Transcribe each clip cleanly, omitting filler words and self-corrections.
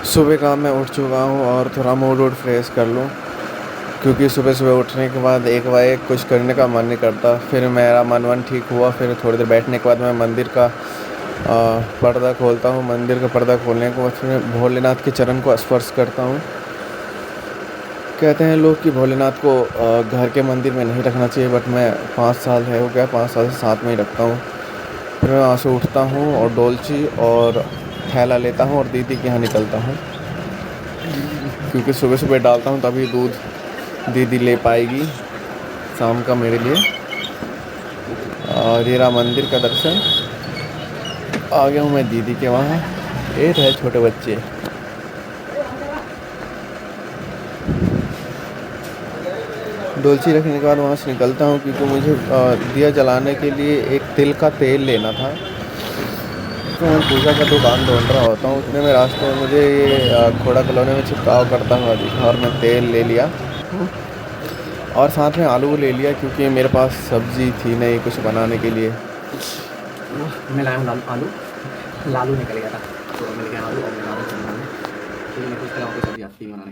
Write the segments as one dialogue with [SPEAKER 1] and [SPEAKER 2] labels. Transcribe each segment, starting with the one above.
[SPEAKER 1] सुबह का मैं उठ चुका हूँ और थोड़ा मूड वूड फ्रेश कर लूँ, क्योंकि सुबह सुबह उठने के बाद एक बार एक कुछ करने का मन नहीं करता। फिर मेरा मन वन ठीक हुआ, फिर थोड़ी देर बैठने के बाद मैं मंदिर का पर्दा खोलता हूँ। मंदिर का पर्दा खोलने के बाद फिर भोलेनाथ के चरण को स्पर्श करता हूँ। कहते हैं लोग कि भोलेनाथ को घर के मंदिर में नहीं रखना चाहिए, बट मैं 5 साल है हो गया, 5 साल से साथ में ही रखता हूँ। फिर मैं वहाँ से उठता हूँ और डोलची और थैला लेता हूँ और दीदी के यहाँ निकलता हूँ, क्योंकि सुबह सुबह डालता हूँ तभी दूध दीदी ले पाएगी शाम का मेरे लिए। और ये रहा मंदिर का दर्शन। आ गया हूँ मैं दीदी के वहाँ। ये रहे छोटे बच्चे। डोलची रखने के बाद वहाँ से निकलता हूँ, क्योंकि मुझे दिया जलाने के लिए एक तिल का तेल लेना था। तो मैं पूजा का दुकान ढूंढ रहा होता हूँ, उतने में रास्ते में मुझे ये खोड़ा कॉलोनी में छिड़काव करता हुआ दिखा और मैं तेल ले लिया और साथ में आलू ले लिया, क्योंकि मेरे पास सब्ज़ी थी नहीं कुछ बनाने के लिए।
[SPEAKER 2] मैं लाया हूँ आलू। लालू निकल गया था तो मिल गया आलू और मैं लालू बनाने, क्योंकि मेरे को इसके अलावा कोई सब्ज़ी आती नहीं बनाने,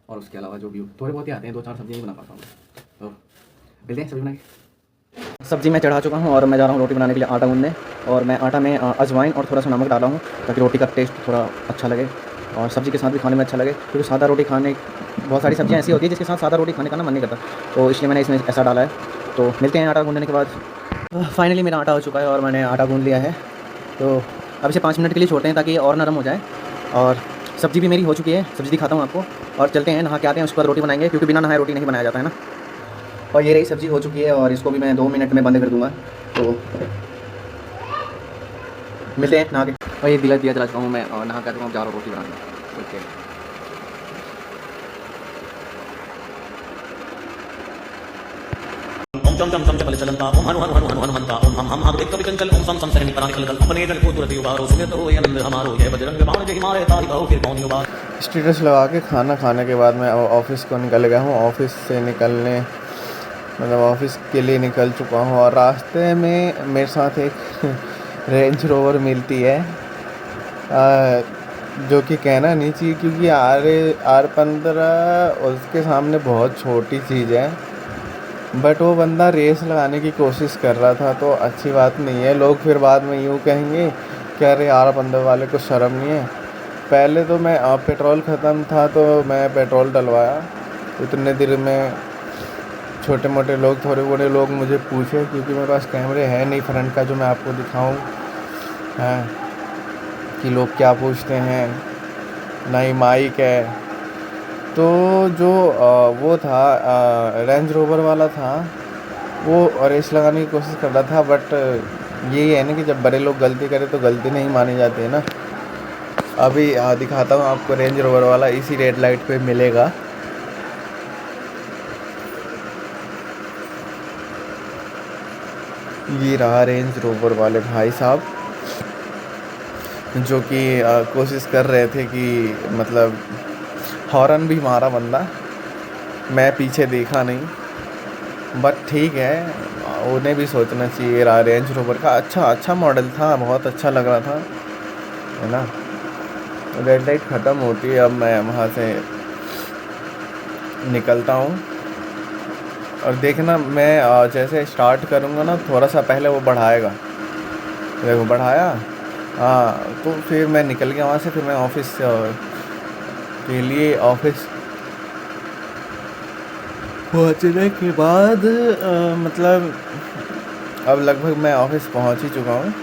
[SPEAKER 2] और उसके अलावा जो भी थोड़े बहुत ही आते हैं, 2-4 सब्जियाँ ही बना पाता हूँ। तो मिलते हैं सब्ज़ी बना के। सब्ज़ी मैं चढ़ा चुका हूँ और मैं जा रहा हूँ रोटी बनाने के लिए आटा गूँधने। और मैं आटा में अजवाइन और थोड़ा सा नमक डाला हूँ, ताकि रोटी का टेस्ट थोड़ा अच्छा लगे और सब्ज़ी के साथ भी खाने में अच्छा लगे, क्योंकि सादा रोटी खाने बहुत सारी सब्जियाँ ऐसी होती है जिसके साथ सादा रोटी खाने का ना मन नहीं करता, तो इसलिए मैंने इसमें ऐसा डाला है। तो मिलते हैं आटा गूँधने के बाद। फाइनली मेरा आटा हो चुका है और मैंने आटा गूँध लिया है। तो अब इसे 5 मिनट के लिए छोड़ते हैं ताकि और नरम हो जाए। और सब्ज़ी भी मेरी हो चुकी है, सब्ज़ी दिखाता हूँ आपको। और चलते हैं नहा के आते हैं, उसके बाद रोटी बनाएंगे, क्योंकि बिना नहाए रोटी नहीं बनाया जाता है ना। और ये रही सब्ज़ी हो चुकी है और इसको भी मैं 2 मिनट में बंद कर दूँगा। तो मिलते हैं नहा के। और ये दिया जला चुका हूँ मैं और नहा कर जा रहा हूँ रोटी बनाने। ओके।
[SPEAKER 3] ओम चम चम चम चपल चलंता ओम हनु हनु हनु हनु हनुमंता ओम हम हम आगे कवि कंकल ओम सम सम सहनि परानि कलकल अपने जन को तुरति उबारो सुमित हो आनंद हमारो ये बजरंग बाण जय मारे तारी बहु फिर कौन उबार।
[SPEAKER 1] स्टेटस लगा के खाना खाने के बाद मैं ऑफ़िस को निकल गया हूँ। ऑफ़िस से निकलने मतलब ऑफ़िस के लिए निकल चुका हूँ और रास्ते में मेरे साथ एक रेंज रोवर मिलती है, जो कि कहना नहीं चाहिए, क्योंकि R15 उसके सामने बहुत छोटी चीज़ है। बट वो बंदा रेस लगाने की कोशिश कर रहा था, तो अच्छी बात नहीं है। लोग फिर बाद में यूँ कहेंगे कि अरे R15 वाले को शर्म नहीं है। पहले तो मैं पेट्रोल ख़त्म था तो मैं पेट्रोल डलवाया। उतने देर में छोटे मोटे लोग, थोड़े बड़े लोग मुझे पूछे, क्योंकि मेरे पास कैमरे है नहीं फ्रंट का जो मैं आपको दिखाऊं, है कि लोग क्या पूछते हैं, ना ही माइक है। तो जो वो था रेंज रोवर वाला था, वो रेस लगाने की कोशिश कर रहा था। बट यही है ना कि जब बड़े लोग गलती करें तो गलती नहीं मानी जाती है ना। अभी दिखाता हूँ आपको, रेंज रोवर वाला इसी रेड लाइट पे मिलेगा। ये रहा रेंज रोवर वाले भाई साहब, जो कि कोशिश कर रहे थे कि मतलब हॉर्न भी मारा बंदा, मैं पीछे देखा नहीं। बट ठीक है, उन्हें भी सोचना चाहिए। रहा रेंज रोवर का अच्छा मॉडल था, बहुत अच्छा लग रहा था, है ना। रेड लाइट ख़त्म होती है, अब मैं वहाँ से निकलता हूँ। और देखना, मैं जैसे स्टार्ट करूँगा ना, थोड़ा सा पहले वो बढ़ाएगा। देखो बढ़ाया, हाँ। तो फिर मैं निकल गया वहाँ से। फिर मैं ऑफिस के लिए ऑफिस पहुँचने के बाद मतलब अब लगभग मैं ऑफिस पहुँच ही चुका हूँ।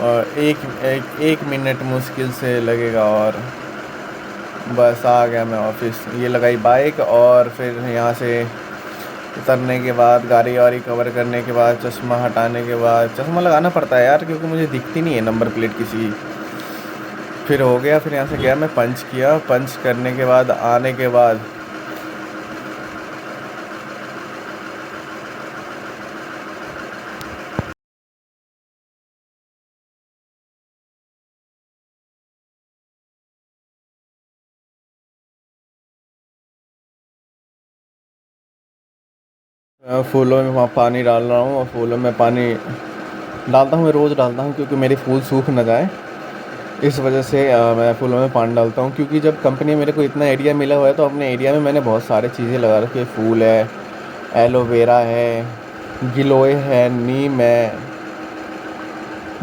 [SPEAKER 1] और एक मिनट मुश्किल से लगेगा और बस आ गया मैं ऑफिस। ये लगाई बाइक और फिर यहाँ से उतरने के बाद, गाड़ी वाड़ी कवर करने के बाद, चश्मा हटाने के बाद, चश्मा लगाना पड़ता है यार, क्योंकि मुझे दिखती नहीं है नंबर प्लेट किसी। फिर हो गया, फिर यहाँ से गया, मैं पंच किया। पंच करने के बाद आने के बाद फूलों में वहाँ पानी डाल रहा हूँ। और फूलों में पानी डालता हूँ, मैं रोज़ डालता हूँ, क्योंकि मेरे फूल सूख ना जाए। इस वजह से मैं फूलों में पानी डालता हूँ, क्योंकि जब कंपनी में मेरे को इतना एरिया मिला हुआ है तो अपने एरिया में मैंने बहुत सारी चीज़ें लगा रखी है। फूल है, एलोवेरा है, गिलोय है, नीम है,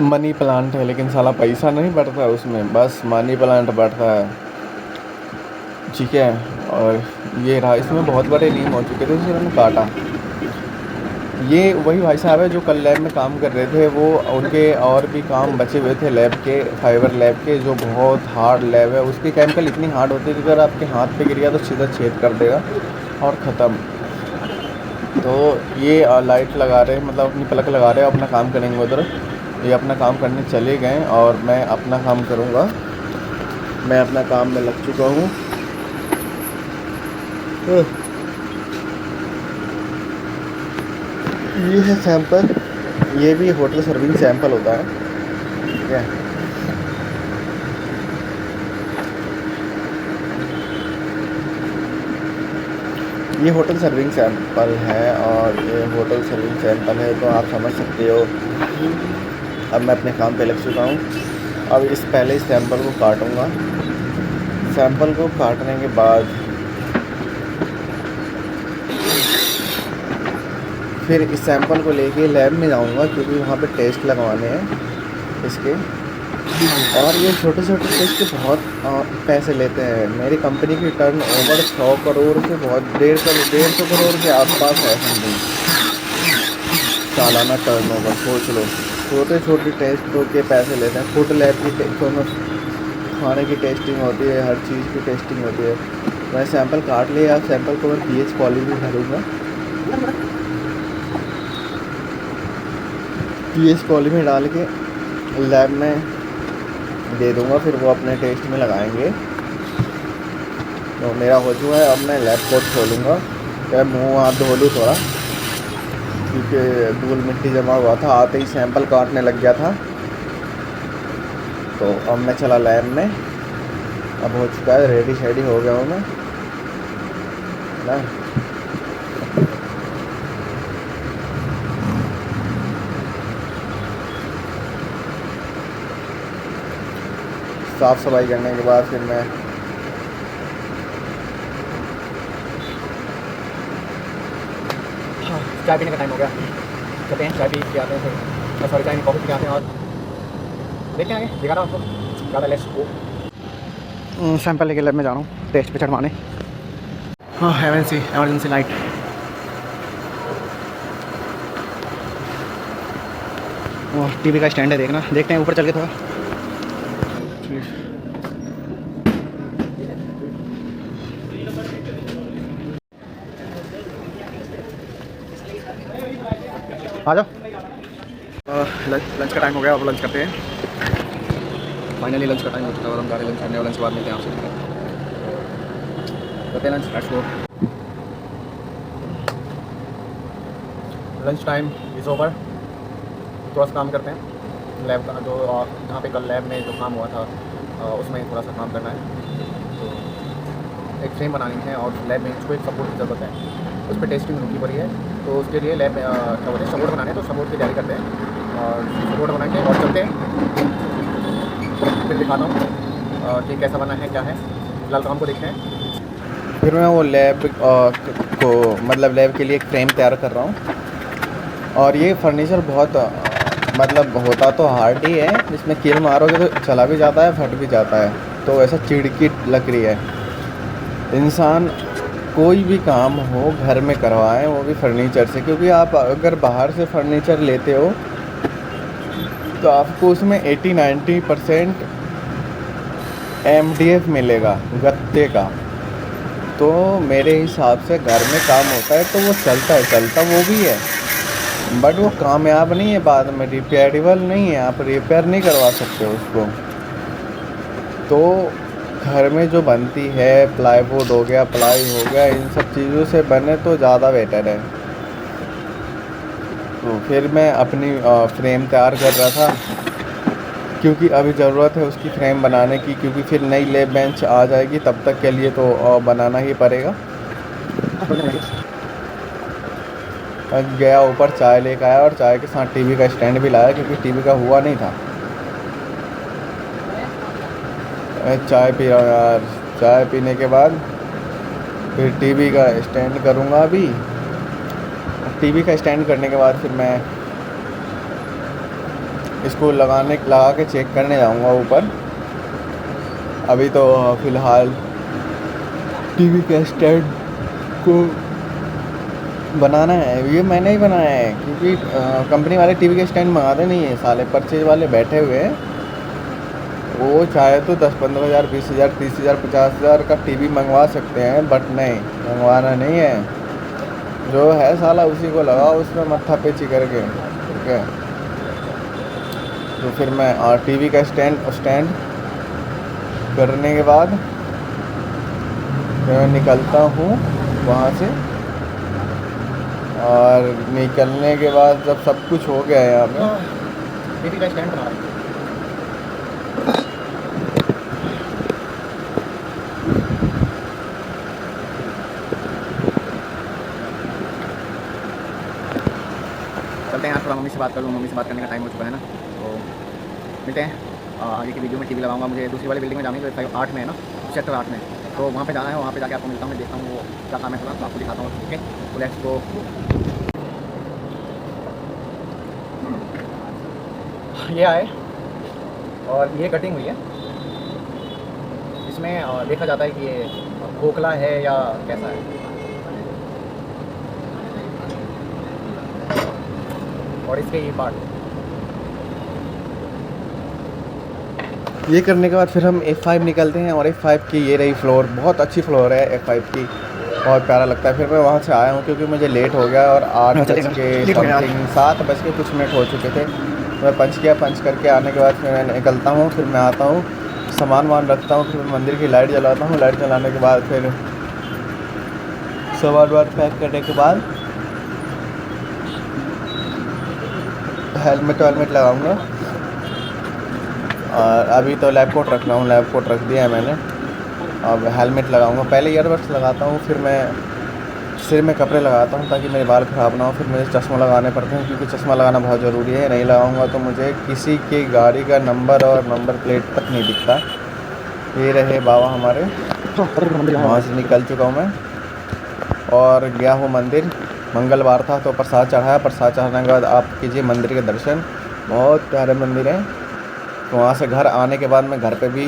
[SPEAKER 1] मनी प्लांट है, लेकिन साला पैसा नहीं बढ़ता है उसमें, बस मनी प्लांट बढ़ता है। ठीक है, और ये रहा, इसमें बहुत बड़े नीम हो चुके थे, जिसे मैंने काटा। ये वही भाई साहब है जो कल लैब में काम कर रहे थे, वो उनके और भी काम बचे हुए थे लैब के, फाइबर लैब के, जो बहुत हार्ड लैब है। उसकी केमिकल इतनी हार्ड होती है कि अगर आपके हाथ पे गिर गया तो सीधा छेद कर देगा और ख़त्म। तो ये लाइट लगा रहे हैं, मतलब अपनी पलक लगा रहे हैं, अपना काम करेंगे उधर। ये अपना काम करने चले गए और मैं अपना काम करूँगा। मैं अपना काम में लग चुका हूँ। ये है सैंपल, ये भी होटल सर्विंग सैंपल होता है। ठीक है, ये होटल सर्विंग सैंपल है और ये होटल सर्विंग सैंपल है, तो आप समझ सकते हो। अब मैं अपने काम पे लग चुका हूँ। अब पहले इस सैंपल को काटूँगा। सैंपल को काटने के बाद फिर इस सैंपल को लेके लैब में जाऊंगा, क्योंकि वहाँ पे टेस्ट लगवाने हैं इसके। और ये छोटे छोटे टेस्ट के बहुत पैसे लेते हैं। मेरी कंपनी की टर्न ओवर 100 करोड़ से बहुत 150 करोड़ के आसपास है समथिंग सालाना टर्न ओवर। सोच लो, छोटे छोटे टेस्टों के पैसे लेते हैं। फूड लैब की टेस्टों में खाने की टेस्टिंग होती है, हर चीज़ की टेस्टिंग होती है। मैं सैंपल काट लिया। सैंपल को मैं pH पॉली में भरूँगा, pH पॉली में डाल के लैब में दे दूँगा, फिर वो अपने टेस्ट में लगाएंगे। तो मेरा हो चुका है। अब मैं लैब कोट खोलूँगा, क्या मुँह हाथ धो लूँ थोड़ा, क्योंकि धूल मिट्टी जमा हुआ था, आते ही सैंपल काटने लग गया था। तो अब मैं चला लैब में। अब हो चुका है, रेडी शेडी हो गया हूँ मैं ना। साफ़ सफाई करने के बाद फिर मैं
[SPEAKER 2] चाय पीने का टाइम हो गया। चलते हैं, चाय पी के आते हैं, फिर सॉरी चाय नहीं कॉफ़ी पी के आते हैं और देखते हैं आगे। दिखा रहा हूँ आपको ज़्यादा लेट्स गो। सैंपल लेके लैब में जा रहा हूँ टेस्ट पे चढ़वाने। हाँ, एमरजेंसी लाइट। टीवी का स्टैंड है, देखना, देखते हैं ऊपर चल के थोड़ा। आ जाओ। लंच का टाइम हो गया, अब लंच करते हैं। फाइनली लंच का टाइम हो चुका है और हम जा रहे हैं लंच करने, और लंच के बाद मिलते हैं आपसे। करते हैं lunch, let's go. Lunch time is over. थोड़ा सा काम करते हैं लैब का, जो जहाँ पे कल लैब में जो काम हुआ था उसमें थोड़ा सा काम करना है। तो एक फ्रेम बनानी है और लैब में इसको एक सपोर्ट की ज़रूरत है, उस पर टेस्टिंग रुकी पड़ी है। तो उसके लिए लैब क्या बोलते हैं, सपोर्ट बनाने हैं, तो सपोर्ट की तैयारी करते हैं और सपोर्ट बना के और चलते हैं। फिर दिखाता हूँ कि कैसा बना है, क्या है। फिलहाल काम को देखते हैं।
[SPEAKER 1] फिर मैं वो लैब को मतलब लैब के लिए एक फ्रेम तैयार कर रहा हूँ। और ये फर्नीचर बहुत मतलब होता तो हार्ड ही है, इसमें कील मारोगे तो चला भी जाता है, फट भी जाता है। तो ऐसा चिड़ की लकड़ी है। इंसान कोई भी काम हो घर में करवाएं, वो भी फर्नीचर से, क्योंकि आप अगर बाहर से फर्नीचर लेते हो तो आपको उसमें 80-90% MDF मिलेगा गत्ते का। तो मेरे हिसाब से घर में काम होता है तो वो चलता वो भी है, बट वो कामयाब नहीं है, बाद में रिपेयरेबल नहीं है, आप रिपेयर नहीं करवा सकते उसको। तो घर में जो बनती है, प्लाईवुड हो गया, प्लाई हो गया, इन सब चीज़ों से बने तो ज़्यादा बेटर है। तो फिर मैं अपनी फ्रेम तैयार कर रहा था, क्योंकि अभी ज़रूरत है उसकी फ्रेम बनाने की, क्योंकि फिर नई लैब बेंच आ जाएगी, तब तक के लिए तो बनाना ही पड़ेगा। गया ऊपर, चाय लेकर आया और चाय के साथ टीवी का स्टैंड भी लाया, क्योंकि टीवी का हुआ नहीं था। मैं चाय पी रहा हूँ यार। चाय पीने के बाद फिर टीवी का स्टैंड करूँगा। अभी टीवी का स्टैंड करने के बाद फिर मैं इसको लगा के चेक करने जाऊँगा ऊपर। अभी तो फ़िलहाल टीवी के स्टैंड को बनाना है। ये मैंने ही बनाया है, क्योंकि कंपनी वाले टीवी के स्टैंड मंगाते नहीं है साले। परचेज वाले बैठे हुए हैं, वो चाहे तो 10-15 हज़ार, 20 हज़ार, 30 हज़ार, 50 हज़ार का टीवी मंगवा सकते हैं, बट नहीं, मंगवाना नहीं है। जो है साला उसी को लगाओ, उसमें मत्था पेची करके, ठीक है। तो फिर मैं टीवी का स्टैंड करने के बाद मैं निकलता हूँ वहाँ से। और निकलने के बाद जब सब कुछ हो गया है यहाँ पे,
[SPEAKER 2] टीवी का स्टैंड बना रहा है। चलते हैं यार, थोड़ा मम्मी से बात कर लूँ। मम्मी से बात करने का टाइम हो चुका है ना, तो मिलते हैं आगे की वीडियो में। टीवी लगाऊंगा। मुझे दूसरी वाली बिल्डिंग में जाने के 8 में है ना, सेक्टर 8 में, तो वहाँ पे जाना है। वहाँ पे जाके आपको मिलता हूँ, मैं देखता हूँ वो क्या काम है, थोड़ा तो आपको दिखाता हूँ। ओके, तो लेट्स गो। ये आए और ये कटिंग हुई है। इसमें देखा जाता है कि ये खोखला है या कैसा है। और इसके ये पार्ट,
[SPEAKER 1] ये करने के बाद फिर हम F5 निकलते हैं। और F5 की ये रही फ्लोर, बहुत अच्छी फ्लोर है F5 की, बहुत प्यारा लगता है। फिर मैं वहाँ से आया हूँ क्योंकि मुझे लेट हो गया और 8 बज के समथिंग 7 बज के कुछ मिनट हो चुके थे। मैं पंच किया, पंच करके आने के बाद फिर मैं निकलता हूँ। फिर मैं आता हूँ, सामान वामान रखता हूँ, फिर मंदिर की लाइट जलाता हूँ। लाइट जलाने के बाद फिर सामान वामान पैक करने के बाद हेलमेट लगाऊंगा। और अभी तो लैब कोट रखना हूँ, लैब कोट रख दिया है मैंने। अब हेलमेट लगाऊंगा। पहले ईयरबड्स लगाता हूँ, फिर मैं सिर में कपड़े लगाता हूँ ताकि मेरे बाल ख़राब ना हो। फिर मुझे चश्मा लगाने पड़ते हैं क्योंकि चश्मा लगाना बहुत ज़रूरी है। नहीं लगाऊंगा तो मुझे किसी की गाड़ी का नंबर और नंबर प्लेट तक नहीं दिखता। ये रहे बाबा हमारे, वहाँ से निकल चुका हूँ मैं और गया हूँ मंदिर। मंगलवार था तो प्रसाद चढ़ाया। प्रसाद चढ़ाने के बाद आप कीजिए मंदिर के दर्शन, बहुत प्यारे मंदिर हैं। तो वहाँ से घर आने के बाद मैं घर पे भी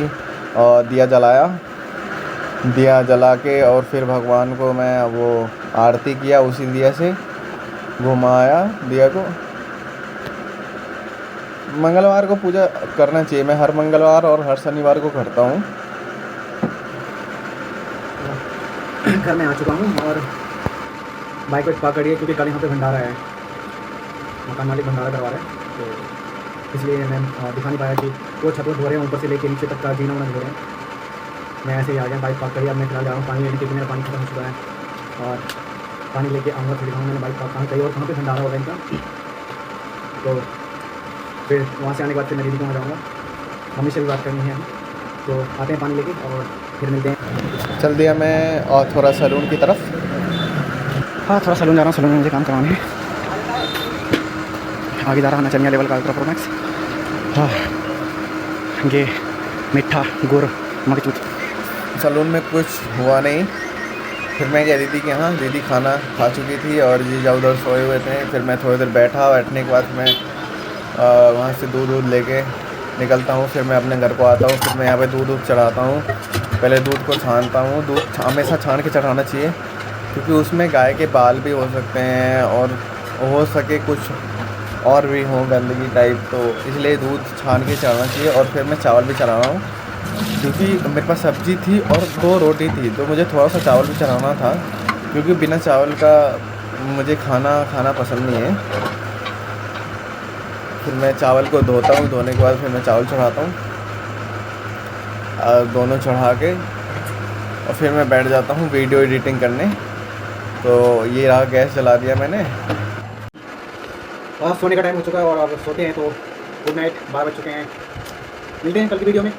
[SPEAKER 1] दिया जलाया। दिया जला के और फिर भगवान को मैं वो आरती किया, उसी दिया से घुमाया दिया को। मंगलवार को पूजा करना चाहिए। मैं हर मंगलवार और हर शनिवार को करता हूँ।
[SPEAKER 2] घर में आ चुका हूँ और बाइक को पार्क करिए क्योंकि कल यहाँ पे भंडारा है, मकान मालिक भंडारा करवा रहे हैं, तो इसलिए मैं दिखा नहीं पाया कि वो छत धो रहे हैं, ऊपर से लेके नीचे तक का जीना उना धो रहे हैं। मैं ऐसे ही आ गया, बाइक पार्क करिए। अब मैं फिलहाल जा रहा हूँ पानी लेने, क्योंकि मेरा पानी खत्म हो चुका है और पानी लेके आऊँगा। फिर दिखाऊँगा मैंने बाइक पार्क कहाँ कहीं और कहाँ पे भंडारा होगा इनका। तो फिर वहाँ से आने के बाद फिर मैं दीदी को वहाँ जाऊँगा, मम्मी से भी बात करनी है। तो आते हैं पानी लेके और फिर मिलते हैं।
[SPEAKER 1] चल दिया मैं और थोड़ा सैलून की तरफ।
[SPEAKER 2] हाँ, थोड़ा सैलून जा रहा हूँ। सैलून में मुझे काम करवाने है। आगे जा रहा है नचनिया लेवल का अल्ट्रा प्रो मैक्स। हाँ, ये मीठा गुड़ मगचूत।
[SPEAKER 1] सैलून में कुछ हुआ नहीं। फिर मैं गया दीदी के यहाँ। दीदी खाना खा चुकी थी और जीजा उधर सोए हुए थे। फिर मैं थोड़ी देर बैठा। बैठने के बाद मैं वहाँ से दूध लेके निकलता हूँ। फिर मैं अपने घर को आता हूँ। फिर मैं यहाँ पे दूध चढ़ाता हूँ। पहले दूध को छानता हूँ। दूध हमेशा छान के चढ़ाना चाहिए क्योंकि उसमें गाय के बाल भी हो सकते हैं और हो सके कुछ और भी हो गंदगी टाइप, तो इसलिए दूध छान के चढ़ाना चाहिए। और फिर मैं चावल भी चढ़ा रहा हूँ क्योंकि मेरे पास सब्ज़ी थी और 2 रोटी थी, तो मुझे थोड़ा सा चावल भी चढ़ाना था क्योंकि बिना चावल का मुझे खाना पसंद नहीं है। फिर मैं चावल को धोता हूँ। धोने के बाद फिर मैं चावल चढ़ाता हूँ, दोनों चढ़ा के और फिर मैं बैठ जाता हूँ वीडियो एडिटिंग करने। तो ये रहा, गैस जला दिया मैंने।
[SPEAKER 2] सोने का टाइम हो चुका है और अब सोते हैं। तो गुड नाइट, 12 बज चुके हैं। मिलते हैं कल की वीडियो में।